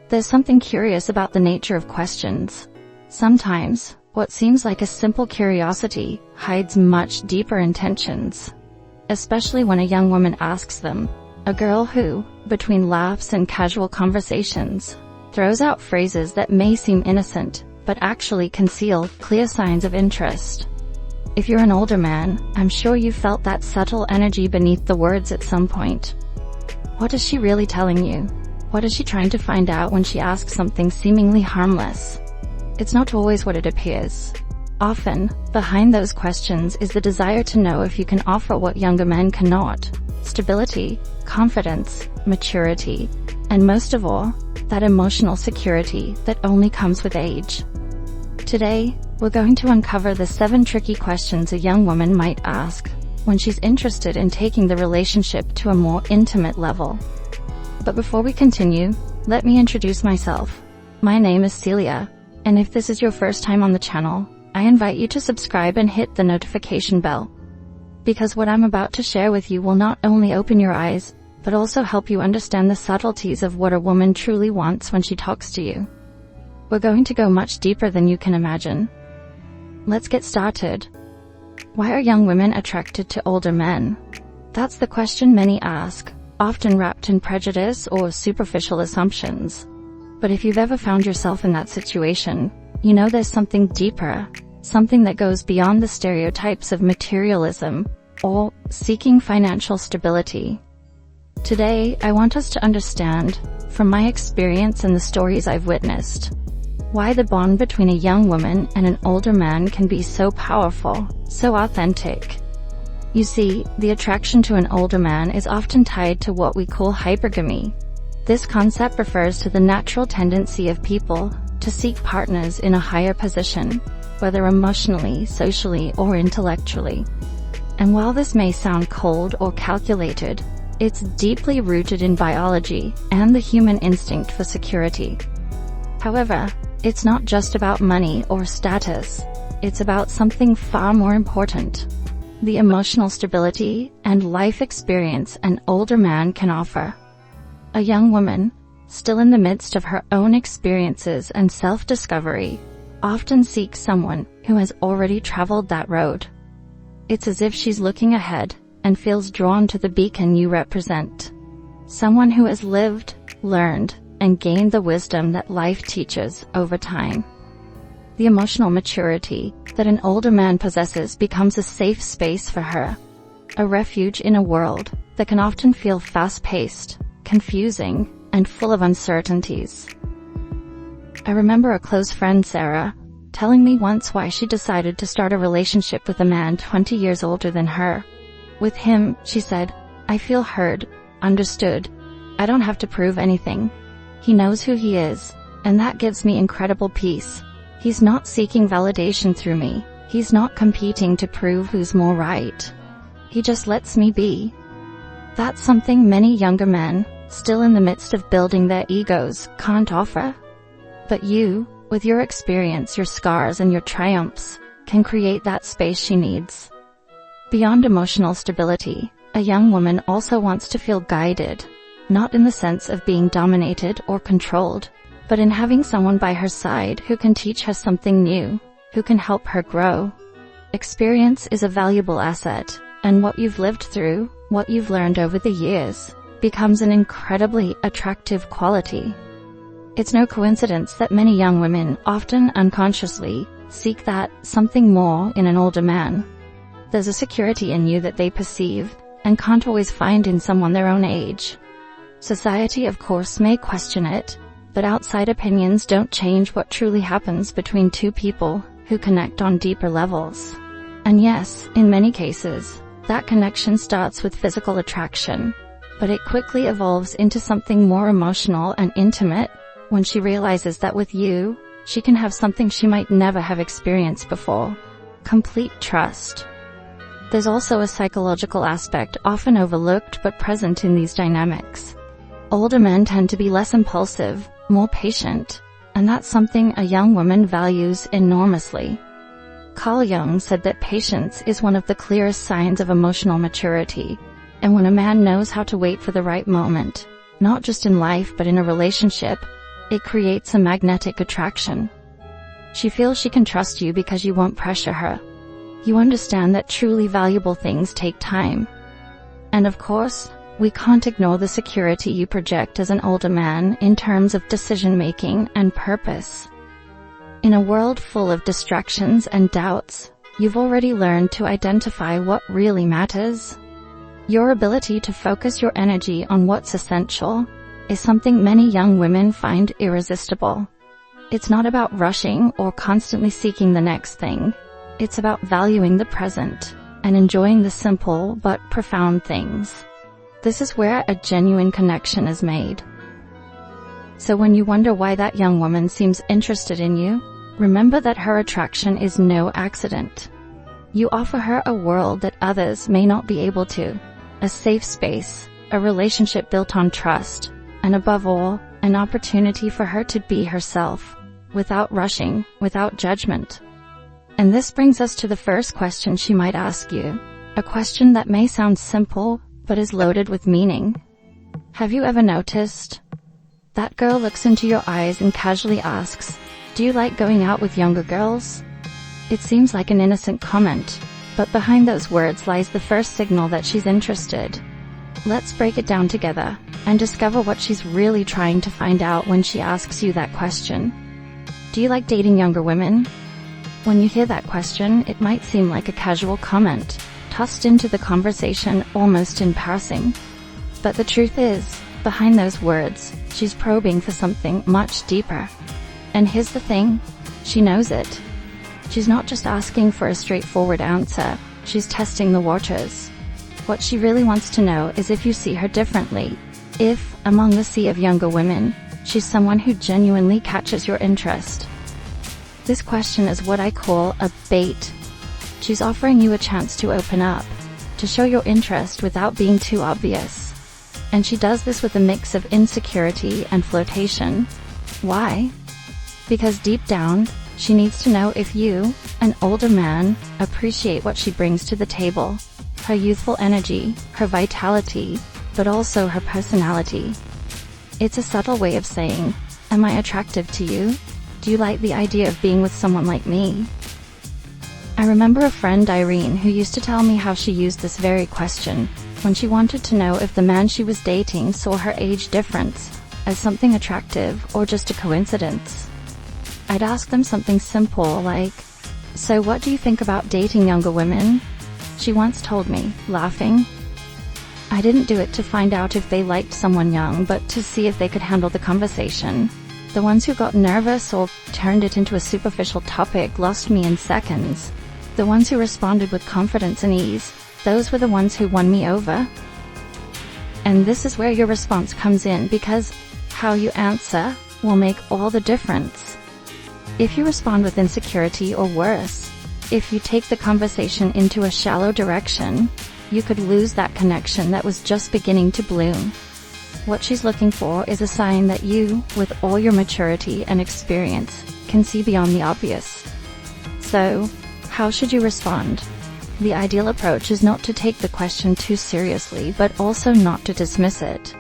There's something curious about the nature of questions. Sometimes, what seems like a simple curiosity hides much deeper intentions. Especially when a young woman asks them, a girl who, between laughs and casual conversations, throws out phrases that may seem innocent, but actually conceal clear signs of interest. If you're an older man, I'm sure you felt that subtle energy beneath the words at some point. What is she really telling you? What is she trying to find out when she asks something seemingly harmless? It's not always what it appears. Often, behind those questions is the desire to know if you can offer what younger men cannot: stability, confidence, maturity, and most of all, that emotional security that only comes with age. Today, we're going to uncover the 7 tricky questions a young woman might ask when she's interested in taking the relationship to a more intimate level. But before we continue, let me introduce myself. My name is Celia, and if this is your first time on the channel, I invite you to subscribe and hit the notification bell. Because what I'm about to share with you will not only open your eyes, but also help you understand the subtleties of what a woman truly wants when she talks to you. We're going to go much deeper than you can imagine. Let's get started. Why are young women attracted to older men? That's the question many ask, often wrapped in prejudice or superficial assumptions. But if you've ever found yourself in that situation, you know there's something deeper, something that goes beyond the stereotypes of materialism or seeking financial stability. Today, I want us to understand, from my experience and the stories I've witnessed, why the bond between a young woman and an older man can be so powerful, so authentic. You see, the attraction to an older man is often tied to what we call hypergamy. This concept refers to the natural tendency of people to seek partners in a higher position, whether emotionally, socially, or intellectually. And while this may sound cold or calculated, it's deeply rooted in biology and the human instinct for security. However, it's not just about money or status. It's about something far more important: the emotional stability and life experience an older man can offer. A young woman, still in the midst of her own experiences and self-discovery, often seeks someone who has already traveled that road. It's as if she's looking ahead and feels drawn to the beacon you represent. Someone who has lived, learned, and gained the wisdom that life teaches over time. The emotional maturity that an older man possesses becomes a safe space for her, a refuge in a world that can often feel fast-paced, confusing, and full of uncertainties. I remember a close friend, Sarah, telling me once why she decided to start a relationship with a man 20 years older than her. With him, she said, I feel heard, understood. I don't have to prove anything. He knows who he is, and that gives me incredible peace. He's not seeking validation through me. He's not competing to prove who's more right. He just lets me be. That's something many younger men, still in the midst of building their egos, can't offer. But you, with your experience, your scars, and your triumphs, can create that space she needs. Beyond emotional stability, a young woman also wants to feel guided, not in the sense of being dominated or controlled, but in having someone by her side who can teach her something new, who can help her grow. Experience is a valuable asset, and what you've lived through, what you've learned over the years, becomes an incredibly attractive quality. It's no coincidence that many young women often unconsciously seek that something more in an older man. There's a security in you that they perceive and can't always find in someone their own age. Society, of course, may question it, but outside opinions don't change what truly happens between two people who connect on deeper levels. And yes, in many cases, that connection starts with physical attraction, but it quickly evolves into something more emotional and intimate when she realizes that with you, she can have something she might never have experienced before: complete trust. There's also a psychological aspect often overlooked but present in these dynamics. Older men tend to be less impulsive, more patient, and that's something a young woman values enormously. Carl Jung said that patience is one of the clearest signs of emotional maturity, and when a man knows how to wait for the right moment, not just in life but in a relationship, It creates a magnetic attraction. She feels she can trust you because you won't pressure her. You understand that truly valuable things take time. And of course, we can't ignore the security you project as an older man in terms of decision-making and purpose. In a world full of distractions and doubts, you've already learned to identify what really matters. Your ability to focus your energy on what's essential is something many young women find irresistible. It's not about rushing or constantly seeking the next thing. It's about valuing the present and enjoying the simple but profound things. This is where a genuine connection is made. So when you wonder why that young woman seems interested in you, remember that her attraction is no accident. You offer her a world that others may not be able to, a safe space, a relationship built on trust, and above all, an opportunity for her to be herself, without rushing, without judgment. And this brings us to the first question she might ask you, a question that may sound simple, but is loaded with meaning. Have you ever noticed? That girl looks into your eyes and casually asks, "Do you like going out with younger girls?" It seems like an innocent comment, but behind those words lies the first signal that she's interested. Let's break it down together and discover what she's really trying to find out when she asks you that question. Do you like dating younger women? When you hear that question, it might seem like a casual comment, tossed into the conversation almost in passing. But the truth is, behind those words, she's probing for something much deeper. And here's the thing, she knows it. She's not just asking for a straightforward answer, she's testing the waters. What she really wants to know is if you see her differently. If, among the sea of younger women, she's someone who genuinely catches your interest. This question is what I call a bait. She's offering you a chance to open up, to show your interest without being too obvious. And she does this with a mix of insecurity and flirtation. Why? Because deep down, she needs to know if you, an older man, appreciate what she brings to the table. Her youthful energy, her vitality, but also her personality. It's a subtle way of saying, am I attractive to you? Do you like the idea of being with someone like me? I remember a friend, Irene, who used to tell me how she used this very question when she wanted to know if the man she was dating saw her age difference as something attractive or just a coincidence. I'd ask them something simple like, "So what do you think about dating younger women?" She once told me, laughing. I didn't do it to find out if they liked someone young, but to see if they could handle the conversation. The ones who got nervous or turned it into a superficial topic lost me in seconds. The ones who responded with confidence and ease, those were the ones who won me over. And this is where your response comes in, because how you answer will make all the difference. If you respond with insecurity or worse, if you take the conversation into a shallow direction, you could lose that connection that was just beginning to bloom. What she's looking for is a sign that you, with all your maturity and experience, can see beyond the obvious. So, how should you respond? The ideal approach is not to take the question too seriously, but also not to dismiss it.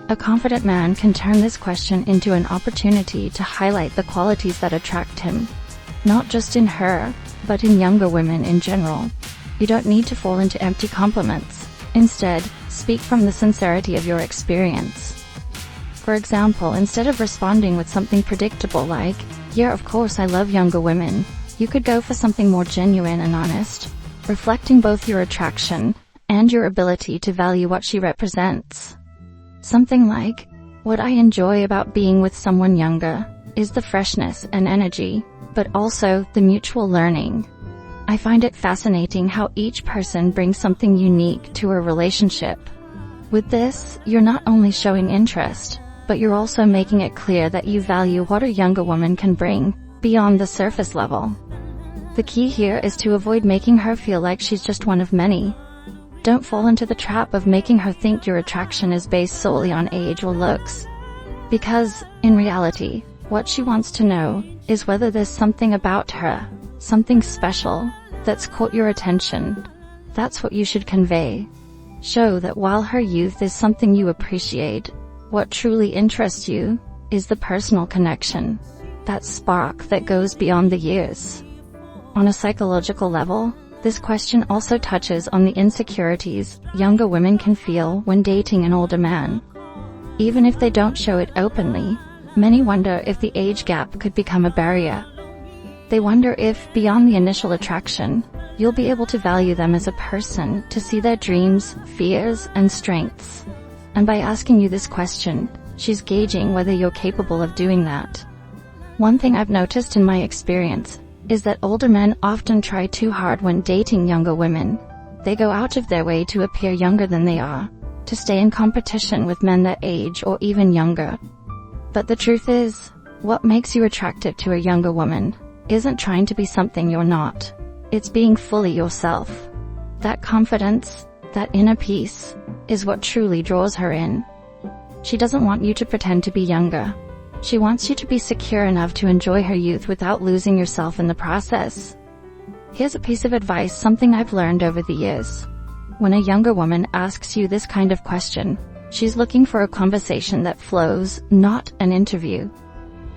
A confident man can turn this question into an opportunity to highlight the qualities that attract him, not just in her, but in younger women in general. You don't need to fall into empty compliments. Instead, speak from the sincerity of your experience. For example, instead of responding with something predictable like, "Yeah, of course I love younger women," you could go for something more genuine and honest, reflecting both your attraction and your ability to value what she represents. Something like, "What I enjoy about being with someone younger is the freshness and energy, but also the mutual learning. I find it fascinating how each person brings something unique to a relationship." With this, you're not only showing interest, but you're also making it clear that you value what a younger woman can bring, beyond the surface level. The key here is to avoid making her feel like she's just one of many. Don't fall into the trap of making her think your attraction is based solely on age or looks. Because, in reality, what she wants to know is whether there's something about her, something special, that's caught your attention. That's what you should convey. Show that while her youth is something you appreciate, what truly interests you is the personal connection, that spark that goes beyond the years. On a psychological level, this question also touches on the insecurities younger women can feel when dating an older man. Even if they don't show it openly, many wonder if the age gap could become a barrier. They wonder if, beyond the initial attraction, you'll be able to value them as a person, to see their dreams, fears, and strengths. And by asking you this question, she's gauging whether you're capable of doing that. One thing I've noticed in my experience is that older men often try too hard when dating younger women. They go out of their way to appear younger than they are, to stay in competition with men their age or even younger. But the truth is, what makes you attractive to a younger woman isn't trying to be something you're not. It's being fully yourself. That confidence, that inner peace, is what truly draws her in. She doesn't want you to pretend to be younger. She wants you to be secure enough to enjoy her youth without losing yourself in the process. Here's a piece of advice, something I've learned over the years. When a younger woman asks you this kind of question, she's looking for a conversation that flows, not an interview.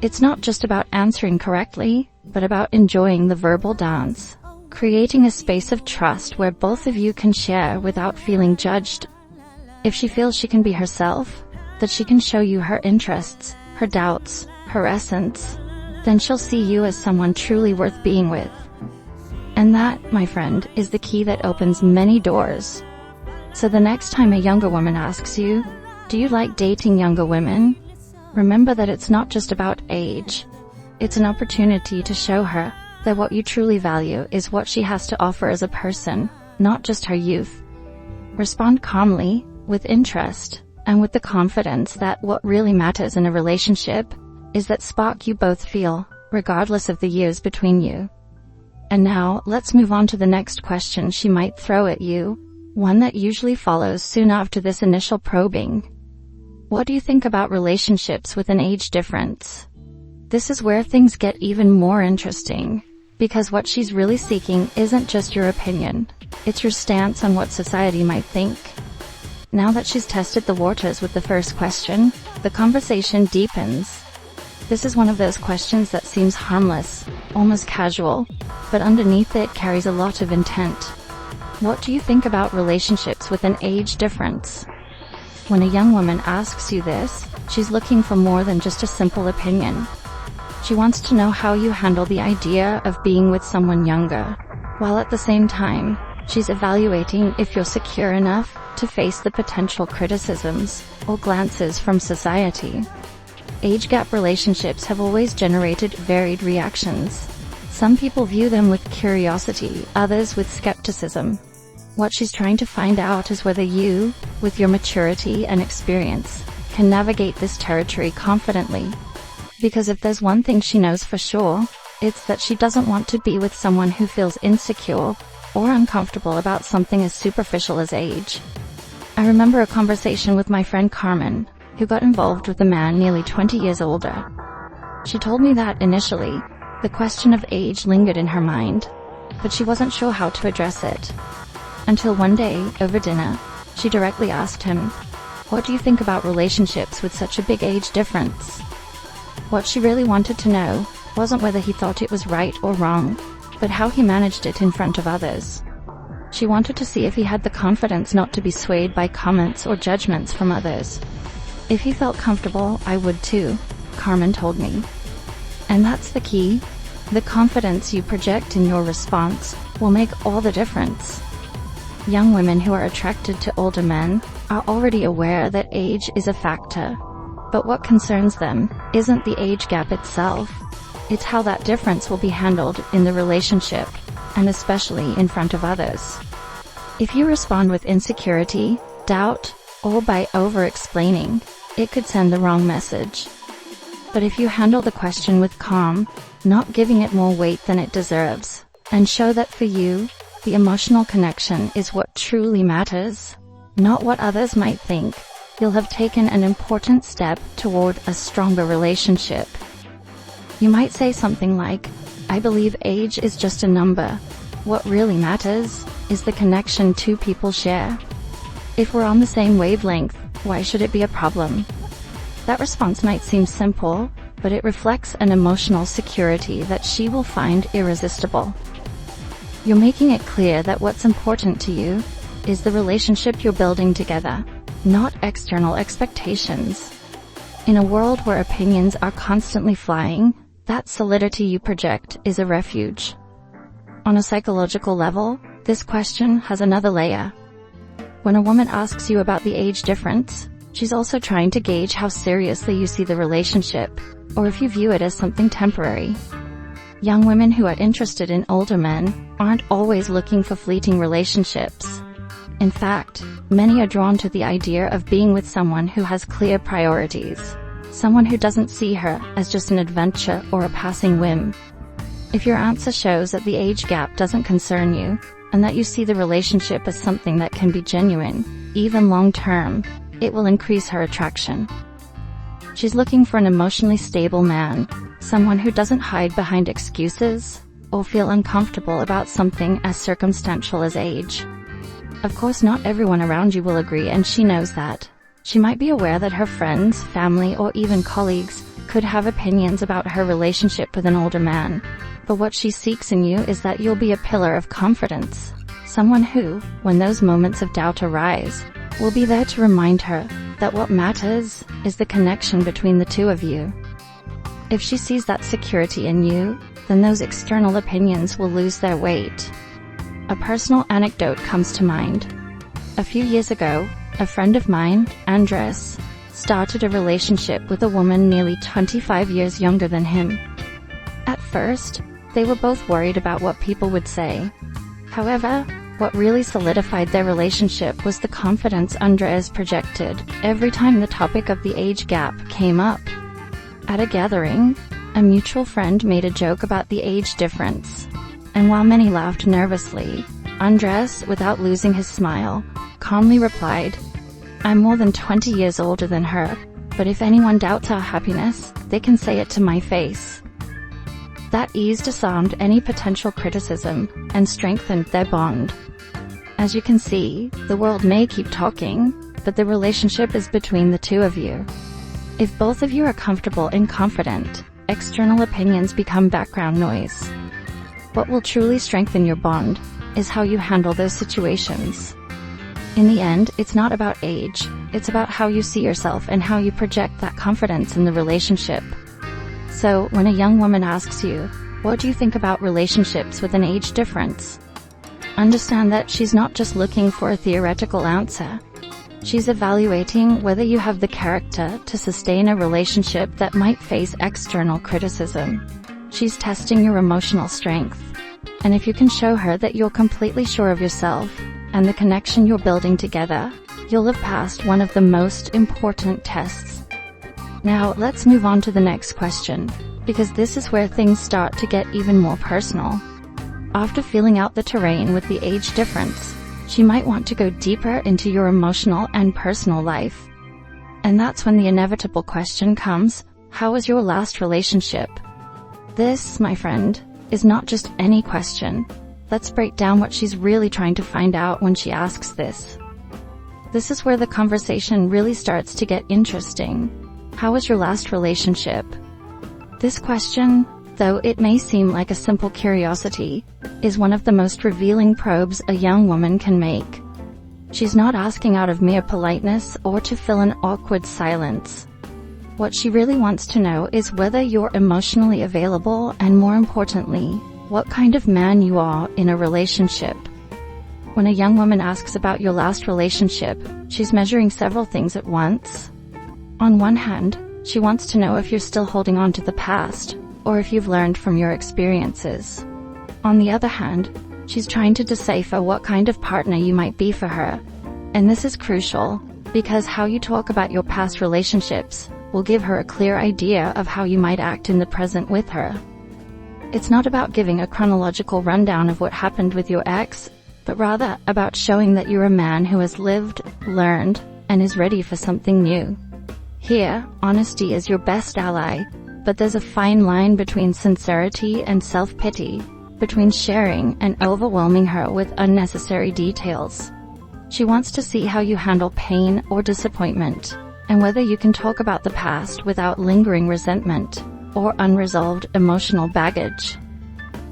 It's not just about answering correctly, but about enjoying the verbal dance, creating a space of trust where both of you can share without feeling judged. If she feels she can be herself, that she can show you her interests, her doubts, her essence, then she'll see you as someone truly worth being with. And that, my friend, is the key that opens many doors. So the next time a younger woman asks you, do you like dating younger women? Remember that it's not just about age. It's an opportunity to show her that what you truly value is what she has to offer as a person, not just her youth. Respond calmly, with interest, and with the confidence that what really matters in a relationship is that spark you both feel, regardless of the years between you. And now, let's move on to the next question she might throw at you, one that usually follows soon after this initial probing. What do you think about relationships with an age difference? This is where things get even more interesting, because what she's really seeking isn't just your opinion, it's your stance on what society might think. Now that she's tested the waters with the first question, the conversation deepens. This is one of those questions that seems harmless, almost casual, but underneath it carries a lot of intent. What do you think about relationships with an age difference? When a young woman asks you this, she's looking for more than just a simple opinion. She wants to know how you handle the idea of being with someone younger, while at the same time, she's evaluating if you're secure enough to face the potential criticisms or glances from society. Age gap relationships have always generated varied reactions. Some people view them with curiosity, others with skepticism. What she's trying to find out is whether you, with your maturity and experience, can navigate this territory confidently. Because if there's one thing she knows for sure, it's that she doesn't want to be with someone who feels insecure or uncomfortable about something as superficial as age. I remember a conversation with my friend Carmen, who got involved with a man nearly 20 years older. She told me that initially, the question of age lingered in her mind, but she wasn't sure how to address it. Until one day, over dinner, she directly asked him, "What do you think about relationships with such a big age difference?" What she really wanted to know wasn't whether he thought it was right or wrong, but how he managed it in front of others. She wanted to see if he had the confidence not to be swayed by comments or judgments from others. "If he felt comfortable, I would too," Carmen told me. And that's the key. The confidence you project in your response will make all the difference. Young women who are attracted to older men are already aware that age is a factor. But what concerns them isn't the age gap itself. It's how that difference will be handled in the relationship, and especially in front of others. If you respond with insecurity, doubt, or by over-explaining, it could send the wrong message. But if you handle the question with calm, not giving it more weight than it deserves, and show that for you, the emotional connection is what truly matters, not what others might think, you'll have taken an important step toward a stronger relationship. You might say something like, "I believe age is just a number. What really matters is the connection two people share. If we're on the same wavelength, why should it be a problem?" That response might seem simple, but it reflects an emotional security that she will find irresistible. You're making it clear that what's important to you is the relationship you're building together, not external expectations. In a world where opinions are constantly flying, that solidity you project is a refuge. On a psychological level, this question has another layer. When a woman asks you about the age difference, she's also trying to gauge how seriously you see the relationship, or if you view it as something temporary. Young women who are interested in older men aren't always looking for fleeting relationships. In fact, many are drawn to the idea of being with someone who has clear priorities, someone who doesn't see her as just an adventure or a passing whim. If your answer shows that the age gap doesn't concern you, and that you see the relationship as something that can be genuine, even long-term, it will increase her attraction. She's looking for an emotionally stable man, someone who doesn't hide behind excuses or feel uncomfortable about something as circumstantial as age. Of course, not everyone around you will agree, and she knows that. She might be aware that her friends, family, or even colleagues could have opinions about her relationship with an older man. But what she seeks in you is that you'll be a pillar of confidence, someone who, when those moments of doubt arise, will be there to remind her that what matters is the connection between the two of you. If she sees that security in you, then those external opinions will lose their weight. A personal anecdote comes to mind. A few years ago, a friend of mine, Andres, started a relationship with a woman nearly 25 years younger than him. At first, they were both worried about what people would say. However, what really solidified their relationship was the confidence Andres projected every time the topic of the age gap came up. At a gathering, a mutual friend made a joke about the age difference, and while many laughed nervously, Andres, without losing his smile, calmly replied, "I'm more than 20 years older than her, but if anyone doubts our happiness, they can say it to my face." That ease disarmed any potential criticism and strengthened their bond. As you can see, the world may keep talking, but the relationship is between the two of you. If both of you are comfortable and confident, external opinions become background noise. What will truly strengthen your bond is how you handle those situations. In the end, it's not about age, it's about how you see yourself and how you project that confidence in the relationship. So, when a young woman asks you, "What do you think about relationships with an age difference?" understand that she's not just looking for a theoretical answer. She's evaluating whether you have the character to sustain a relationship that might face external criticism. She's testing your emotional strength. And if you can show her that you're completely sure of yourself and the connection you're building together, you'll have passed one of the most important tests. Now, let's move on to the next question, because this is where things start to get even more personal. After feeling out the terrain with the age difference, she might want to go deeper into your emotional and personal life. And that's when the inevitable question comes, how was your last relationship? This, my friend, is not just any question. Let's break down what she's really trying to find out when she asks this. This is where the conversation really starts to get interesting. How was your last relationship? This question, though it may seem like a simple curiosity, is one of the most revealing probes a young woman can make. She's not asking out of mere politeness or to fill an awkward silence. What she really wants to know is whether you're emotionally available and, more importantly, what kind of man you are in a relationship. When a young woman asks about your last relationship, she's measuring several things at once. On one hand, she wants to know if you're still holding on to the past, or if you've learned from your experiences. On the other hand, she's trying to decipher what kind of partner you might be for her. And this is crucial, because how you talk about your past relationships will give her a clear idea of how you might act in the present with her. It's not about giving a chronological rundown of what happened with your ex, but rather about showing that you're a man who has lived, learned, and is ready for something new. Here, honesty is your best ally, but there's a fine line between sincerity and self-pity, between sharing and overwhelming her with unnecessary details. She wants to see how you handle pain or disappointment, and whether you can talk about the past without lingering resentment or unresolved emotional baggage.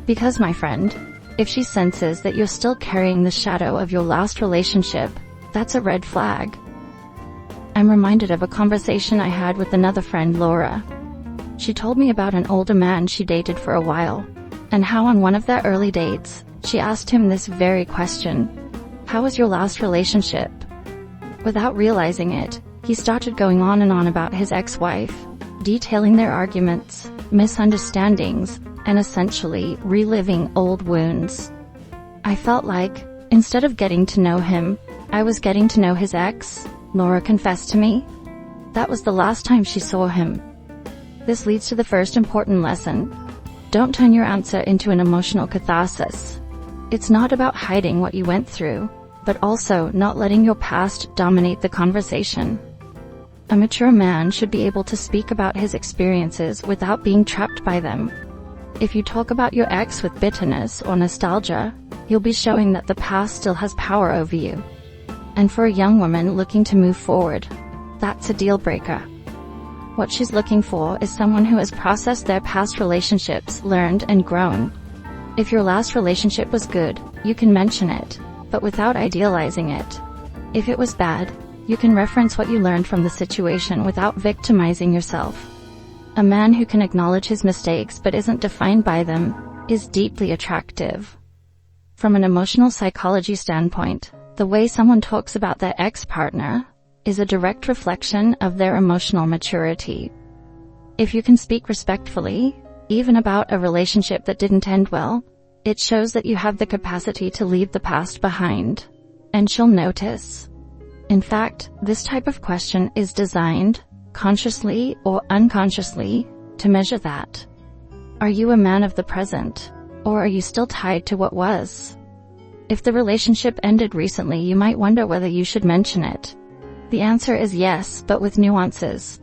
Because, my friend, if she senses that you're still carrying the shadow of your last relationship, that's a red flag. I'm reminded of a conversation I had with another friend, Laura. She told me about an older man she dated for a while, and how on one of their early dates, she asked him this very question: "How was your last relationship?" Without realizing it, he started going on and on about his ex-wife, detailing their arguments, misunderstandings, and essentially reliving old wounds. I felt like, instead of getting to know him, I was getting to know his ex, Laura confessed to me. That was the last time she saw him. This leads to the first important lesson. Don't turn your answer into an emotional catharsis. It's not about hiding what you went through, but also not letting your past dominate the conversation. A mature man should be able to speak about his experiences without being trapped by them. If you talk about your ex with bitterness or nostalgia, you'll be showing that the past still has power over you. And for a young woman looking to move forward, that's a deal breaker. What she's looking for is someone who has processed their past relationships, learned and grown. If your last relationship was good, you can mention it, but without idealizing it. If it was bad, you can reference what you learned from the situation without victimizing yourself. A man who can acknowledge his mistakes but isn't defined by them is deeply attractive. From an emotional psychology standpoint, the way someone talks about their ex-partner is a direct reflection of their emotional maturity. If you can speak respectfully, even about a relationship that didn't end well, it shows that you have the capacity to leave the past behind. And she'll notice. In fact, this type of question is designed, consciously or unconsciously, to measure that. Are you a man of the present, or are you still tied to what was? If the relationship ended recently, you might wonder whether you should mention it. The answer is yes, but with nuances.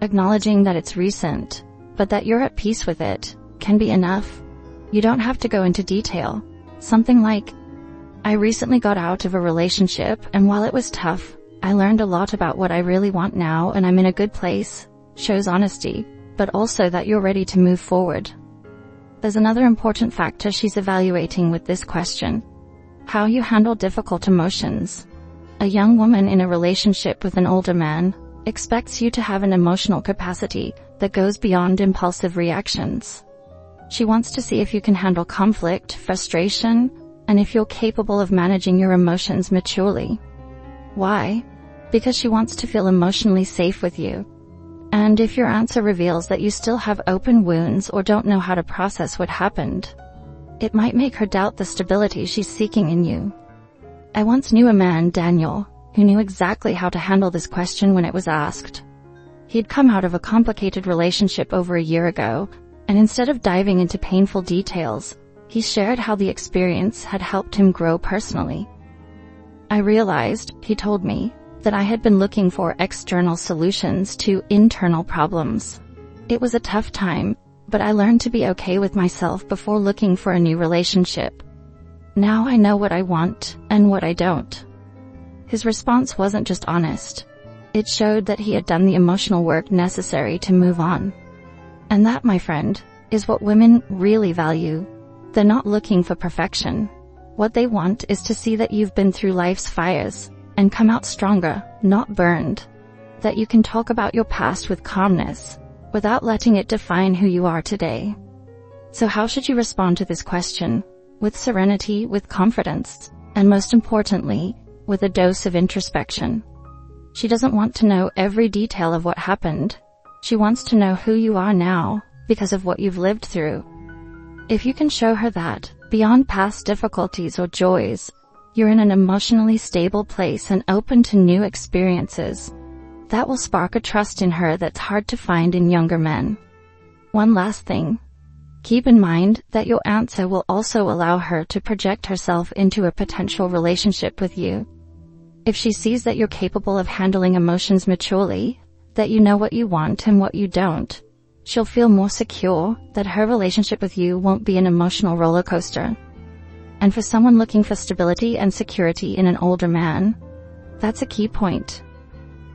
Acknowledging that it's recent, but that you're at peace with it, can be enough. You don't have to go into detail. Something like, "I recently got out of a relationship, and while it was tough, I learned a lot about what I really want now, and I'm in a good place," shows honesty, but also that you're ready to move forward. There's another important factor she's evaluating with this question: how you handle difficult emotions. A young woman in a relationship with an older man expects you to have an emotional capacity that goes beyond impulsive reactions. She wants to see if you can handle conflict, frustration, and if you're capable of managing your emotions maturely. Why? Because she wants to feel emotionally safe with you. And if your answer reveals that you still have open wounds or don't know how to process what happened, it might make her doubt the stability she's seeking in you. I once knew a man, Daniel, who knew exactly how to handle this question when it was asked. He'd come out of a complicated relationship over a year ago, and instead of diving into painful details, he shared how the experience had helped him grow personally. I realized, he told me, that I had been looking for external solutions to internal problems. It was a tough time, but I learned to be okay with myself before looking for a new relationship. Now I know what I want and what I don't. His response wasn't just honest. It showed that he had done the emotional work necessary to move on. And that, my friend, is what women really value. They're not looking for perfection. What they want is to see that you've been through life's fires and come out stronger, not burned. That you can talk about your past with calmness, without letting it define who you are today. So how should you respond to this question? With serenity, with confidence, and most importantly, with a dose of introspection. She doesn't want to know every detail of what happened. She wants to know who you are now, because of what you've lived through. If you can show her that, beyond past difficulties or joys, you're in an emotionally stable place and open to new experiences, that will spark a trust in her that's hard to find in younger men. One last thing. Keep in mind that your answer will also allow her to project herself into a potential relationship with you. If she sees that you're capable of handling emotions maturely, that you know what you want and what you don't, she'll feel more secure that her relationship with you won't be an emotional roller coaster. And for someone looking for stability and security in an older man, that's a key point.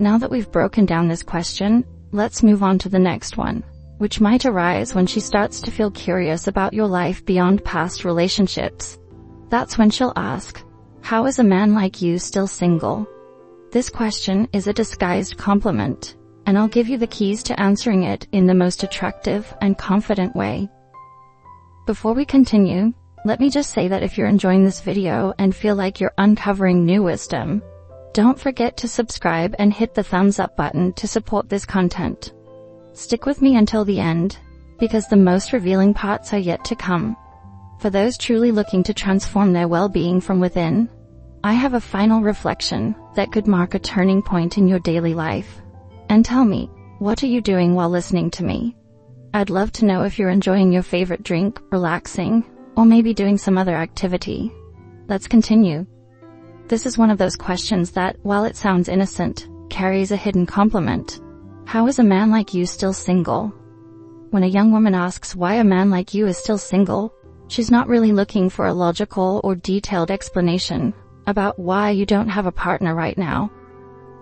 Now that we've broken down this question, let's move on to the next one, which might arise when she starts to feel curious about your life beyond past relationships. That's when she'll ask, "How is a man like you still single?" This question is a disguised compliment, and I'll give you the keys to answering it in the most attractive and confident way. Before we continue, let me just say that if you're enjoying this video and feel like you're uncovering new wisdom, don't forget to subscribe and hit the thumbs up button to support this content. Stick with me until the end, because the most revealing parts are yet to come. For those truly looking to transform their well-being from within, I have a final reflection that could mark a turning point in your daily life. And tell me, what are you doing while listening to me? I'd love to know if you're enjoying your favorite drink, relaxing, or maybe doing some other activity. Let's continue. This is one of those questions that, while it sounds innocent, carries a hidden compliment. How is a man like you still single? When a young woman asks why a man like you is still single, she's not really looking for a logical or detailed explanation about why you don't have a partner right now.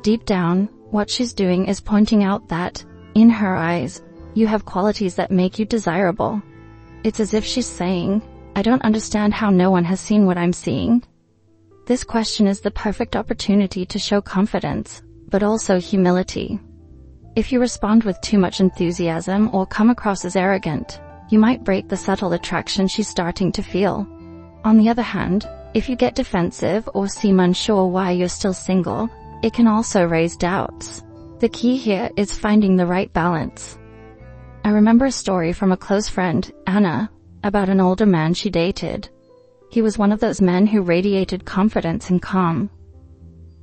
Deep down, what she's doing is pointing out that, in her eyes, you have qualities that make you desirable. It's as if she's saying, "I don't understand how no one has seen what I'm seeing." This question is the perfect opportunity to show confidence, but also humility. If you respond with too much enthusiasm or come across as arrogant, you might break the subtle attraction she's starting to feel. On the other hand, if you get defensive or seem unsure why you're still single, it can also raise doubts. The key here is finding the right balance. I remember a story from a close friend, Anna, about an older man she dated. He was one of those men who radiated confidence and calm.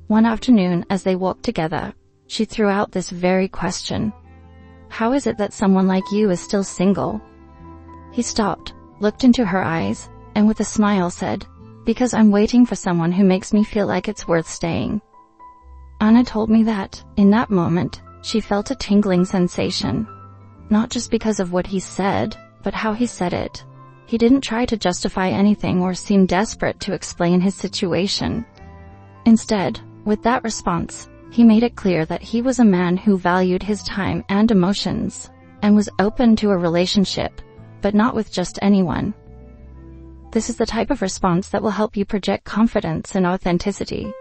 One afternoon, as they walked together, she threw out this very question. "How is it that someone like you is still single?" He stopped, looked into her eyes, and with a smile said, "Because I'm waiting for someone who makes me feel like it's worth staying." Anna told me that, in that moment, she felt a tingling sensation. Not just because of what he said, but how he said it. He didn't try to justify anything or seem desperate to explain his situation. Instead, with that response, he made it clear that he was a man who valued his time and emotions, and was open to a relationship, but not with just anyone. This is the type of response that will help you project confidence and authenticity.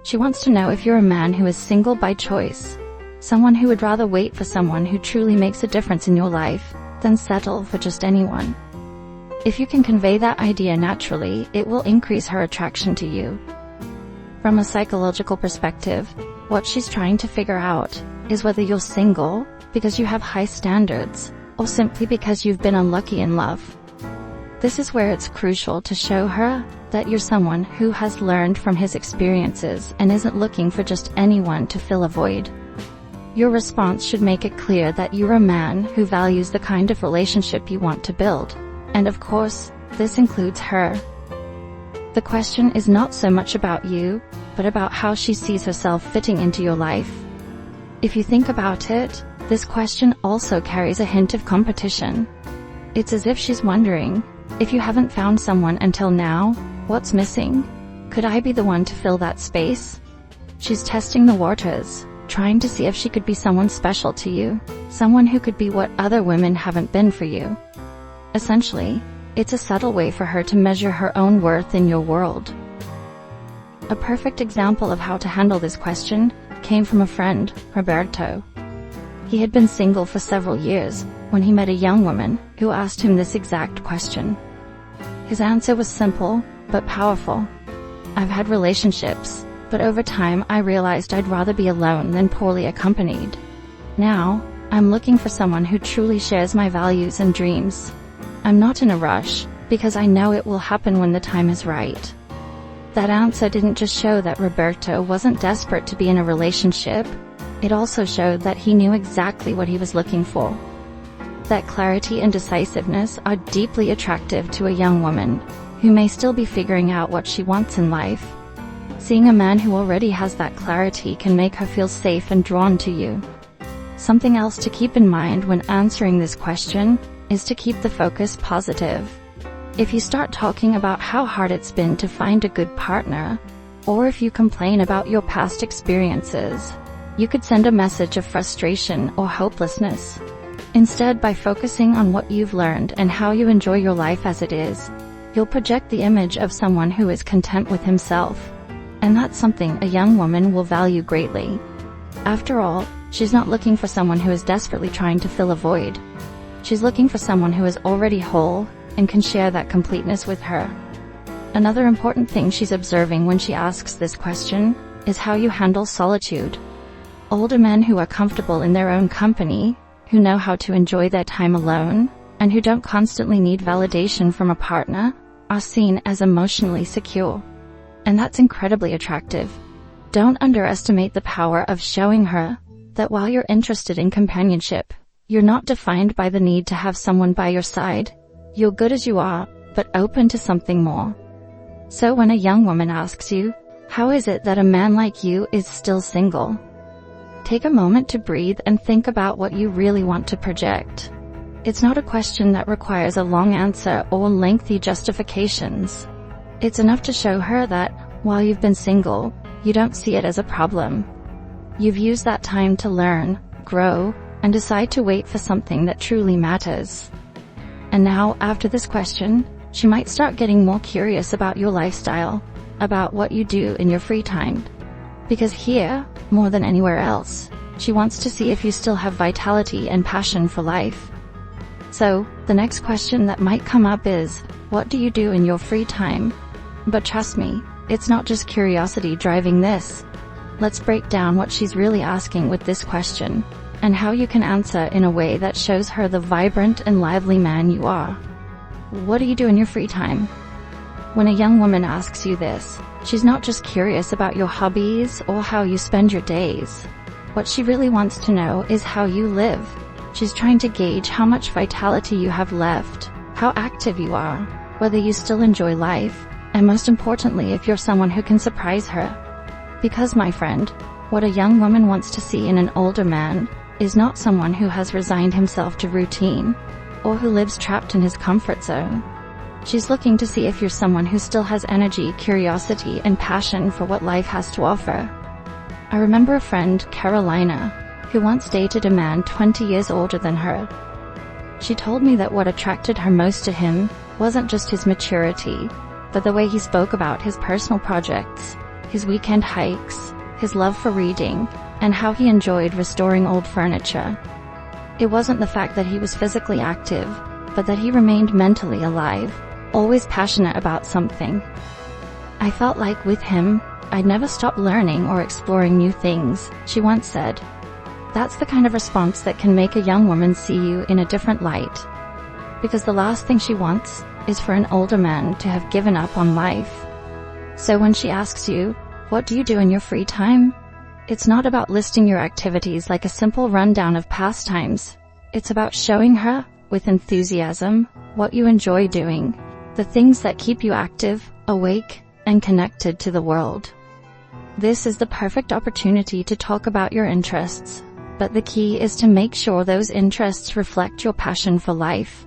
She wants to know if you're a man who is single by choice, someone who would rather wait for someone who truly makes a difference in your life, than settle for just anyone. If you can convey that idea naturally, it will increase her attraction to you. From a psychological perspective, what she's trying to figure out is whether you're single because you have high standards, or simply because you've been unlucky in love. This is where it's crucial to show her that you're someone who has learned from his experiences and isn't looking for just anyone to fill a void. Your response should make it clear that you're a man who values the kind of relationship you want to build. And of course, this includes her. The question is not so much about you, but about how she sees herself fitting into your life. If you think about it, this question also carries a hint of competition. It's as if she's wondering, if you haven't found someone until now, what's missing? Could I be the one to fill that space? She's testing the waters, trying to see if she could be someone special to you, someone who could be what other women haven't been for you. Essentially, it's a subtle way for her to measure her own worth in your world. A perfect example of how to handle this question came from a friend, Roberto. He had been single for several years when he met a young woman who asked him this exact question. His answer was simple, but powerful. "I've had relationships, but over time I realized I'd rather be alone than poorly accompanied. Now, I'm looking for someone who truly shares my values and dreams. I'm not in a rush, because I know it will happen when the time is right." That answer didn't just show that Roberto wasn't desperate to be in a relationship, it also showed that he knew exactly what he was looking for. That clarity and decisiveness are deeply attractive to a young woman, who may still be figuring out what she wants in life. Seeing a man who already has that clarity can make her feel safe and drawn to you. Something else to keep in mind when answering this question is to keep the focus positive. If you start talking about how hard it's been to find a good partner, or if you complain about your past experiences, you could send a message of frustration or hopelessness. Instead, by focusing on what you've learned and how you enjoy your life as it is, you'll project the image of someone who is content with himself. And that's something a young woman will value greatly. After all, she's not looking for someone who is desperately trying to fill a void. She's looking for someone who is already whole and can share that completeness with her. Another important thing she's observing when she asks this question is how you handle solitude. Older men who are comfortable in their own company, who know how to enjoy their time alone, and who don't constantly need validation from a partner, are seen as emotionally secure. And that's incredibly attractive. Don't underestimate the power of showing her that while you're interested in companionship, you're not defined by the need to have someone by your side. You're good as you are, but open to something more. So when a young woman asks you, how is it that a man like you is still single? Take a moment to breathe and think about what you really want to project. It's not a question that requires a long answer or lengthy justifications. It's enough to show her that, while you've been single, you don't see it as a problem. You've used that time to learn, grow, and decide to wait for something that truly matters. And now, after this question, she might start getting more curious about your lifestyle, about what you do in your free time. Because here, more than anywhere else, she wants to see if you still have vitality and passion for life. So, the next question that might come up is, what do you do in your free time? But trust me, it's not just curiosity driving this. Let's break down what she's really asking with this question, and how you can answer in a way that shows her the vibrant and lively man you are. What do you do in your free time? When a young woman asks you this, she's not just curious about your hobbies or how you spend your days. What she really wants to know is how you live. She's trying to gauge how much vitality you have left, how active you are, whether you still enjoy life, and most importantly, if you're someone who can surprise her. Because, my friend, what a young woman wants to see in an older man is not someone who has resigned himself to routine, or who lives trapped in his comfort zone. She's looking to see if you're someone who still has energy, curiosity, and passion for what life has to offer. I remember a friend, Carolina, who once dated a man 20 years older than her. She told me that what attracted her most to him wasn't just his maturity, but the way he spoke about his personal projects, his weekend hikes, his love for reading, and how he enjoyed restoring old furniture. It wasn't the fact that he was physically active, but that he remained mentally alive, always passionate about something. I felt like with him, I'd never stop learning or exploring new things, she once said. That's the kind of response that can make a young woman see you in a different light. Because the last thing she wants is for an older man to have given up on life. So when she asks you, what do you do in your free time? It's not about listing your activities like a simple rundown of pastimes. It's about showing her, with enthusiasm, what you enjoy doing, the things that keep you active, awake, and connected to the world. This is the perfect opportunity to talk about your interests, but the key is to make sure those interests reflect your passion for life.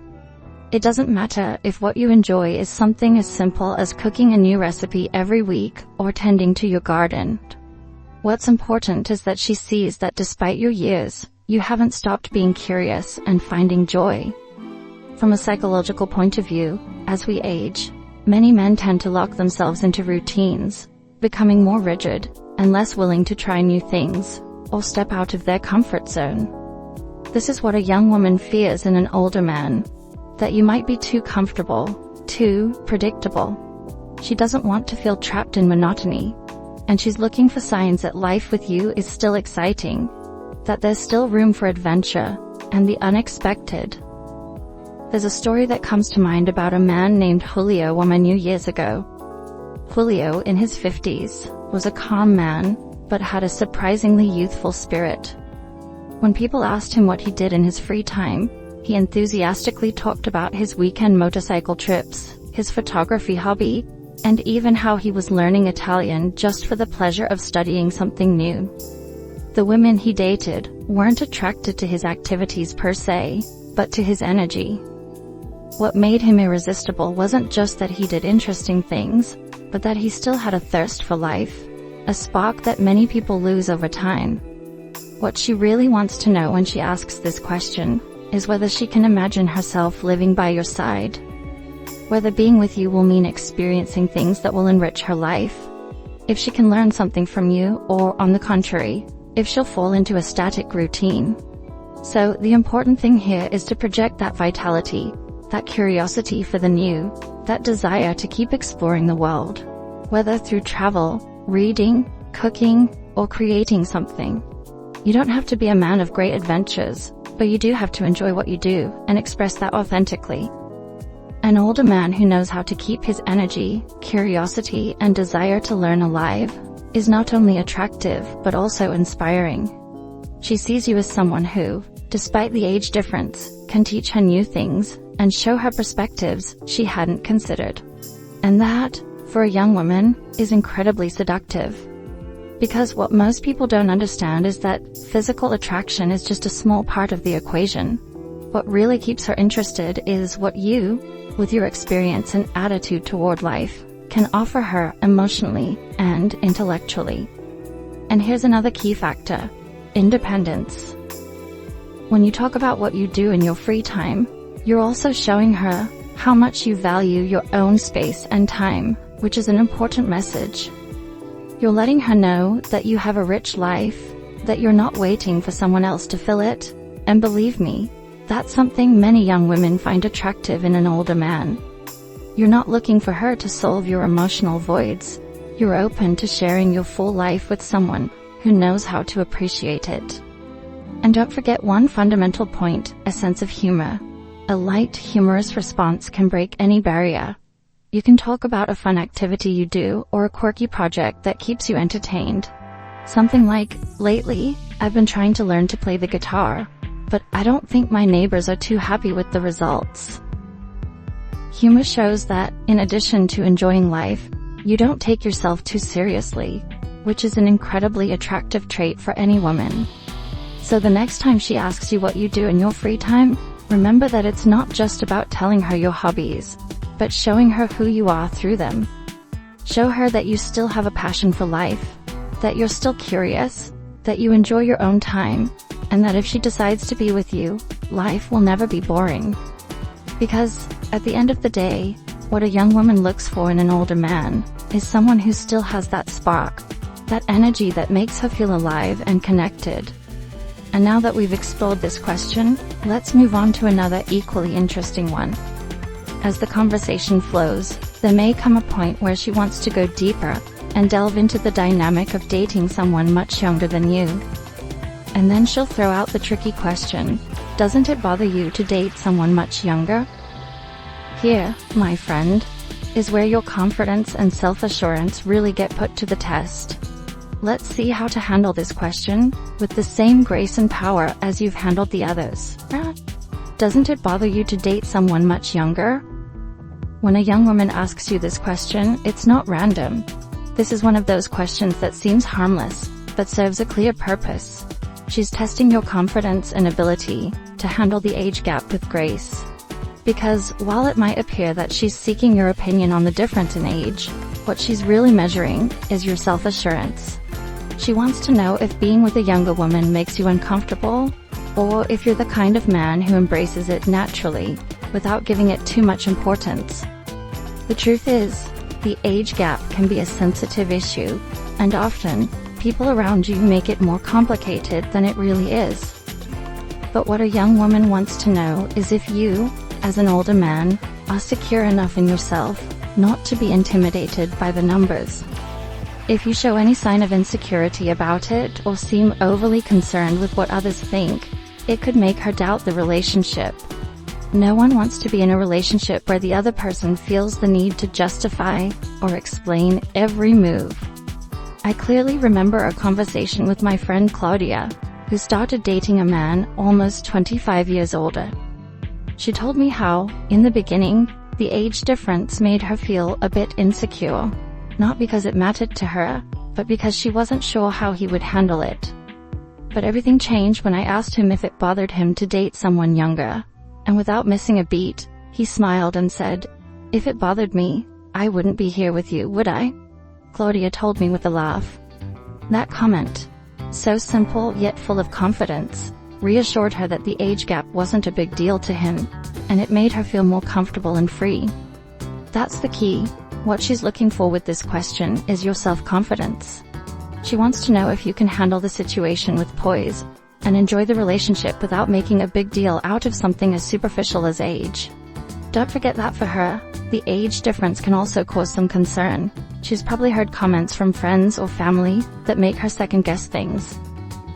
It doesn't matter if what you enjoy is something as simple as cooking a new recipe every week or tending to your garden. What's important is that she sees that despite your years, you haven't stopped being curious and finding joy. From a psychological point of view, as we age, many men tend to lock themselves into routines, becoming more rigid and less willing to try new things or step out of their comfort zone. This is what a young woman fears in an older man, that you might be too comfortable, too predictable. She doesn't want to feel trapped in monotony, and she's looking for signs that life with you is still exciting, that there's still room for adventure and the unexpected. There's a story that comes to mind about a man named Julio whom I knew years ago. Julio, in his 50s, was a calm man, but had a surprisingly youthful spirit. When people asked him what he did in his free time, he enthusiastically talked about his weekend motorcycle trips, his photography hobby, and even how he was learning Italian just for the pleasure of studying something new. The women he dated weren't attracted to his activities per se, but to his energy. What made him irresistible wasn't just that he did interesting things, but that he still had a thirst for life, a spark that many people lose over time. What she really wants to know when she asks this question is whether she can imagine herself living by your side. Whether being with you will mean experiencing things that will enrich her life. If she can learn something from you, or on the contrary, if she'll fall into a static routine. So, the important thing here is to project that vitality, that curiosity for the new, that desire to keep exploring the world. Whether through travel, reading, cooking, or creating something. You don't have to be a man of great adventures, but you do have to enjoy what you do, and express that authentically. An older man who knows how to keep his energy, curiosity, and desire to learn alive is not only attractive but also inspiring. She sees you as someone who, despite the age difference, can teach her new things and show her perspectives she hadn't considered. And that, for a young woman, is incredibly seductive. Because what most people don't understand is that physical attraction is just a small part of the equation. What really keeps her interested is what you, with your experience and attitude toward life, can offer her emotionally and intellectually. And here's another key factor: independence. When you talk about what you do in your free time, you're also showing her how much you value your own space and time, which is an important message. You're letting her know that you have a rich life, that you're not waiting for someone else to fill it, and believe me, that's something many young women find attractive in an older man. You're not looking for her to solve your emotional voids. You're open to sharing your full life with someone who knows how to appreciate it. And don't forget one fundamental point: a sense of humor. A light, humorous response can break any barrier. You can talk about a fun activity you do, or a quirky project that keeps you entertained. Something like, "Lately, I've been trying to learn to play the guitar, but I don't think my neighbors are too happy with the results." Humor shows that, in addition to enjoying life, you don't take yourself too seriously, which is an incredibly attractive trait for any woman. So the next time she asks you what you do in your free time, remember that it's not just about telling her your hobbies, but showing her who you are through them. Show her that you still have a passion for life, that you're still curious, that you enjoy your own time, and that if she decides to be with you, life will never be boring. Because, at the end of the day, what a young woman looks for in an older man is someone who still has that spark, that energy that makes her feel alive and connected. And now that we've explored this question, let's move on to another equally interesting one. As the conversation flows, there may come a point where she wants to go deeper and delve into the dynamic of dating someone much younger than you. And then she'll throw out the tricky question: doesn't it bother you to date someone much younger? Here, my friend, is where your confidence and self-assurance really get put to the test. Let's see how to handle this question with the same grace and power as you've handled the others. Doesn't it bother you to date someone much younger? When a young woman asks you this question, it's not random. This is one of those questions that seems harmless, but serves a clear purpose. She's testing your confidence and ability to handle the age gap with grace. Because, while it might appear that she's seeking your opinion on the difference in age, what she's really measuring is your self-assurance. She wants to know if being with a younger woman makes you uncomfortable, or if you're the kind of man who embraces it naturally, without giving it too much importance. The truth is, the age gap can be a sensitive issue, and often, people around you make it more complicated than it really is. But what a young woman wants to know is if you, as an older man, are secure enough in yourself not to be intimidated by the numbers. If you show any sign of insecurity about it or seem overly concerned with what others think, it could make her doubt the relationship. No one wants to be in a relationship where the other person feels the need to justify or explain every move. I clearly remember a conversation with my friend Claudia, who started dating a man almost 25 years older. She told me how, in the beginning, the age difference made her feel a bit insecure. Not because it mattered to her, but because she wasn't sure how he would handle it. But everything changed when I asked him if it bothered him to date someone younger. And without missing a beat, he smiled and said, "If it bothered me, I wouldn't be here with you, would I?" Claudia told me with a laugh. That comment, so simple yet full of confidence, reassured her that the age gap wasn't a big deal to him, and it made her feel more comfortable and free. That's the key. What she's looking for with this question is your self-confidence. She wants to know if you can handle the situation with poise, and enjoy the relationship without making a big deal out of something as superficial as age. Don't forget that for her, the age difference can also cause some concern. She's probably heard comments from friends or family that make her second-guess things.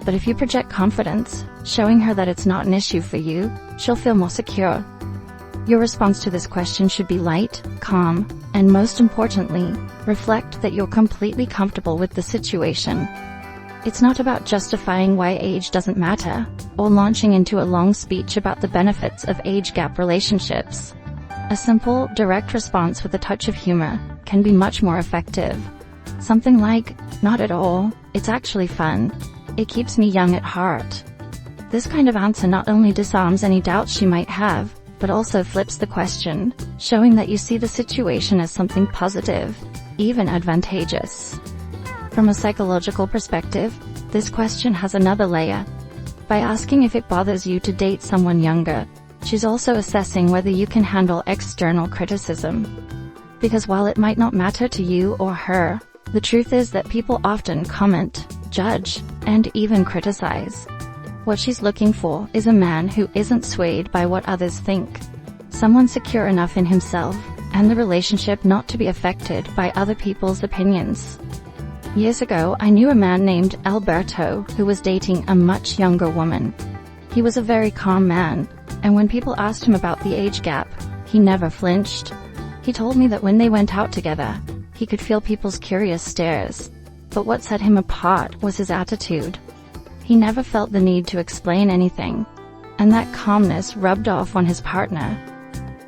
But if you project confidence, showing her that it's not an issue for you, she'll feel more secure. Your response to this question should be light, calm, and most importantly, reflect that you're completely comfortable with the situation. It's not about justifying why age doesn't matter, or launching into a long speech about the benefits of age gap relationships. A simple, direct response with a touch of humor can be much more effective. Something like, "Not at all, it's actually fun. It keeps me young at heart." This kind of answer not only disarms any doubts she might have, but also flips the question, showing that you see the situation as something positive, even advantageous. From a psychological perspective, this question has another layer. By asking if it bothers you to date someone younger, she's also assessing whether you can handle external criticism. Because while it might not matter to you or her, the truth is that people often comment, judge, and even criticize. What she's looking for is a man who isn't swayed by what others think. Someone secure enough in himself and the relationship not to be affected by other people's opinions. Years ago, I knew a man named Alberto who was dating a much younger woman. He was a very calm man, and when people asked him about the age gap, he never flinched. He told me that when they went out together, he could feel people's curious stares. But what set him apart was his attitude. He never felt the need to explain anything, and that calmness rubbed off on his partner.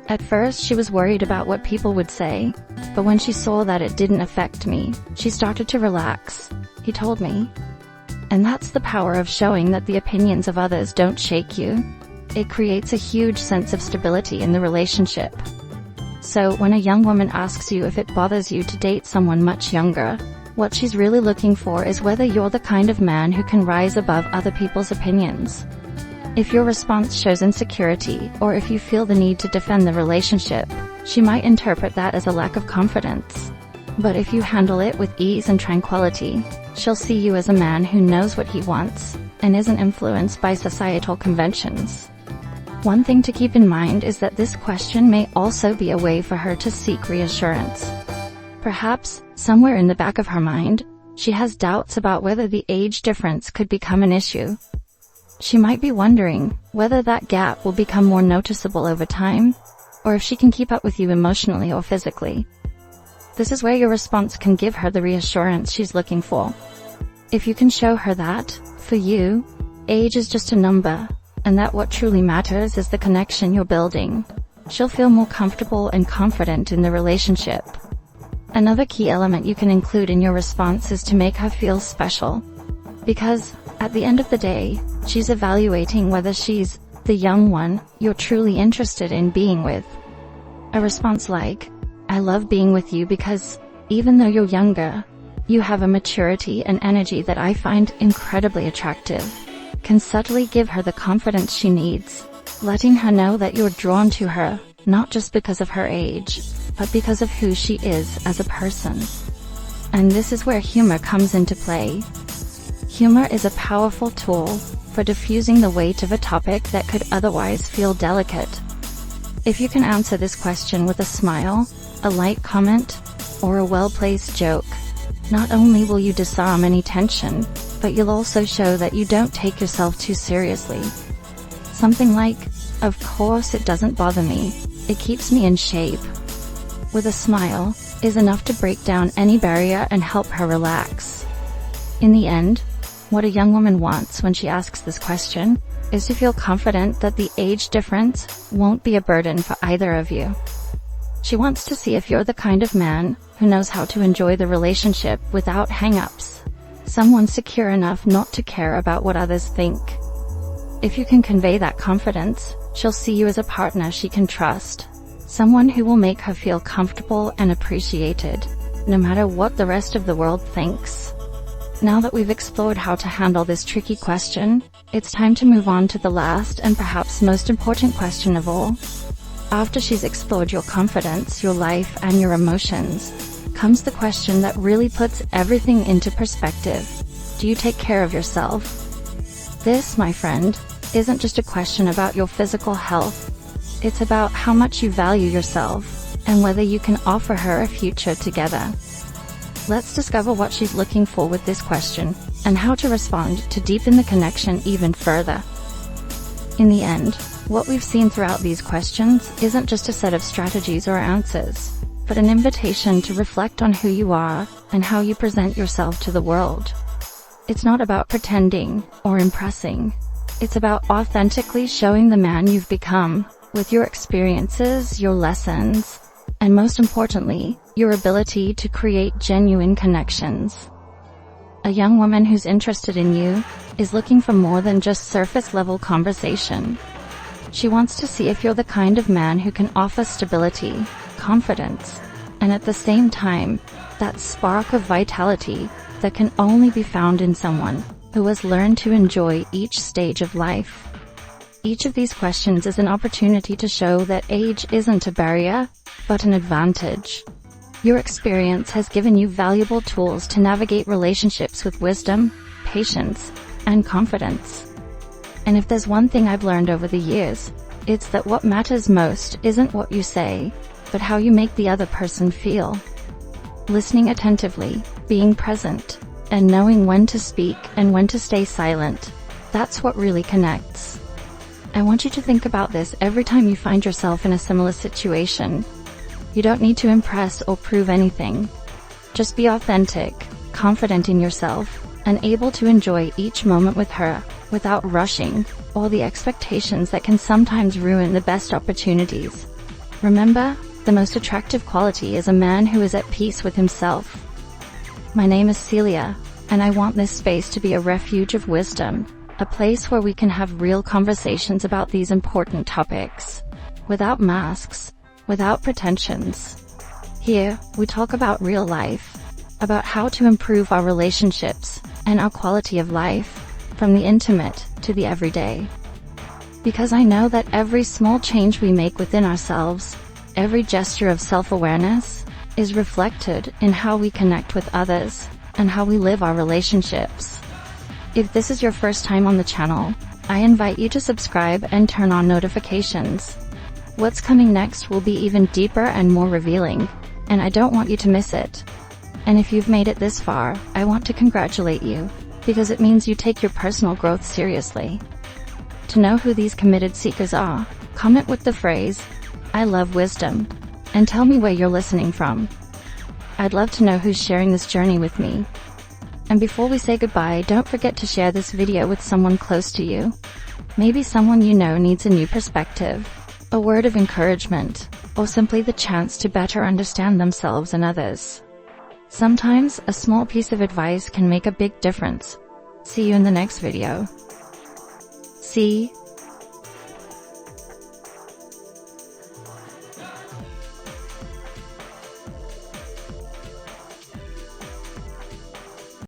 At first, she was worried about what people would say, but when she saw that it didn't affect me, she started to relax, he told me. And that's the power of showing that the opinions of others don't shake you. It creates a huge sense of stability in the relationship. So when a young woman asks you if it bothers you to date someone much younger, what she's really looking for is whether you're the kind of man who can rise above other people's opinions. If your response shows insecurity, or if you feel the need to defend the relationship, she might interpret that as a lack of confidence. But if you handle it with ease and tranquility, she'll see you as a man who knows what he wants, and isn't influenced by societal conventions. One thing to keep in mind is that this question may also be a way for her to seek reassurance. Perhaps, somewhere in the back of her mind, she has doubts about whether the age difference could become an issue. She might be wondering whether that gap will become more noticeable over time, or if she can keep up with you emotionally or physically. This is where your response can give her the reassurance she's looking for. If you can show her that, for you, age is just a number, and that what truly matters is the connection you're building, she'll feel more comfortable and confident in the relationship. Another key element you can include in your response is to make her feel special. Because, at the end of the day, she's evaluating whether she's the young one you're truly interested in being with. A response like, "I love being with you because, even though you're younger, you have a maturity and energy that I find incredibly attractive," can subtly give her the confidence she needs, letting her know that you're drawn to her, not just because of her age, but because of who she is as a person. And this is where humor comes into play. Humor is a powerful tool for diffusing the weight of a topic that could otherwise feel delicate. If you can answer this question with a smile, a light comment, or a well-placed joke, not only will you disarm any tension, but you'll also show that you don't take yourself too seriously. Something like, "Of course it doesn't bother me, it keeps me in shape," with a smile, is enough to break down any barrier and help her relax. In the end, what a young woman wants when she asks this question is to feel confident that the age difference won't be a burden for either of you. She wants to see if you're the kind of man who knows how to enjoy the relationship without hang-ups, someone secure enough not to care about what others think. If you can convey that confidence, she'll see you as a partner she can trust, someone who will make her feel comfortable and appreciated, no matter what the rest of the world thinks. Now that we've explored how to handle this tricky question, it's time to move on to the last and perhaps most important question of all. After she's explored your confidence, your life, and your emotions, comes the question that really puts everything into perspective. Do you take care of yourself? This, my friend, isn't just a question about your physical health. It's about how much you value yourself, and whether you can offer her a future together. Let's discover what she's looking for with this question, and how to respond to deepen the connection even further. In the end, what we've seen throughout these questions isn't just a set of strategies or answers, but an invitation to reflect on who you are and how you present yourself to the world. It's not about pretending or impressing. It's about authentically showing the man you've become, with your experiences, your lessons, and most importantly, your ability to create genuine connections. A young woman who's interested in you is looking for more than just surface-level conversation. She wants to see if you're the kind of man who can offer stability, confidence, and at the same time, that spark of vitality that can only be found in someone who has learned to enjoy each stage of life. Each of these questions is an opportunity to show that age isn't a barrier, but an advantage. Your experience has given you valuable tools to navigate relationships with wisdom, patience, and confidence. And if there's one thing I've learned over the years, it's that what matters most isn't what you say, but how you make the other person feel. Listening attentively, being present, and knowing when to speak and when to stay silent, that's what really connects. I want you to think about this every time you find yourself in a similar situation. You don't need to impress or prove anything. Just be authentic, confident in yourself, and able to enjoy each moment with her, without rushing, or the expectations that can sometimes ruin the best opportunities. Remember, the most attractive quality is a man who is at peace with himself. My name is Celia, and I want this space to be a refuge of wisdom, a place where we can have real conversations about these important topics, without masks, without pretensions. Here, we talk about real life, about how to improve our relationships and our quality of life, from the intimate to the everyday. Because I know that every small change we make within ourselves, every gesture of self-awareness, is reflected in how we connect with others, and how we live our relationships. If this is your first time on the channel, I invite you to subscribe and turn on notifications. What's coming next will be even deeper and more revealing, and I don't want you to miss it. And if you've made it this far, I want to congratulate you, because it means you take your personal growth seriously. To know who these committed seekers are, comment with the phrase, "I love wisdom," and tell me where you're listening from. I'd love to know who's sharing this journey with me. And before we say goodbye, don't forget to share this video with someone close to you. Maybe someone you know needs a new perspective, a word of encouragement, or simply the chance to better understand themselves and others. Sometimes, a small piece of advice can make a big difference. See you in the next video. See